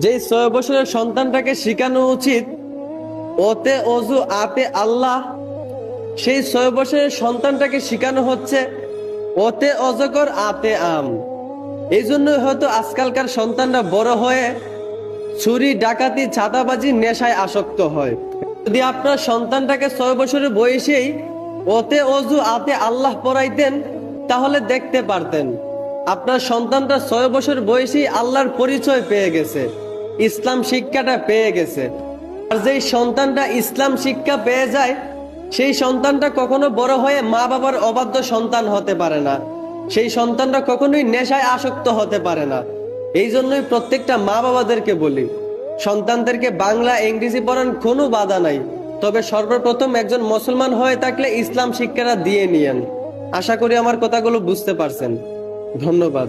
যে 6 বছরের সন্তানটাকে শেখানো উচিত ওতে অজু আতে আল্লাহ, সেই 6 বছরের সন্তানটাকে শেখানো হচ্ছে ওতে অজগর আতে আম। এই জন্যই হয়তো আজকালকার সন্তানরা বড় হয়ে চুরি ডাকাতি চাঁদাবাজি নেশায় আসক্ত হয়। যদি আপনার সন্তানটাকে 6 বছরের বয়সেই ওতে অজু আতে আল্লাহ পড়াইতেন তাহলে দেখতে পারতেন আপনার সন্তানটা 6 বছর বয়সেই আল্লাহর পরিচয় পেয়ে গেছে, ইসলাম শিক্ষাটা পেয়ে গেছে। আর যেই সন্তানটা ইসলাম শিক্ষা পেয়ে যায় সেই সন্তানটা কখনো বড় হয়ে মা বাবার অবাধ্য সন্তান হতে পারে না, সেই সন্তানটা কখনোই নেশায় আসক্ত হতে পারে না। এই জন্যই প্রত্যেকটা মা বাবাদেরকে বলি, সন্তানদেরকে বাংলা ইংরেজি পড়ান, কোনো বাধা নাই, তবে সর্বপ্রথম একজন মুসলমান হয়ে থাকলে ইসলাম শিক্ষাটা দিয়ে নিয়েন। আশা করি আমার কথাগুলো বুঝতে পারছেন। ধন্যবাদ।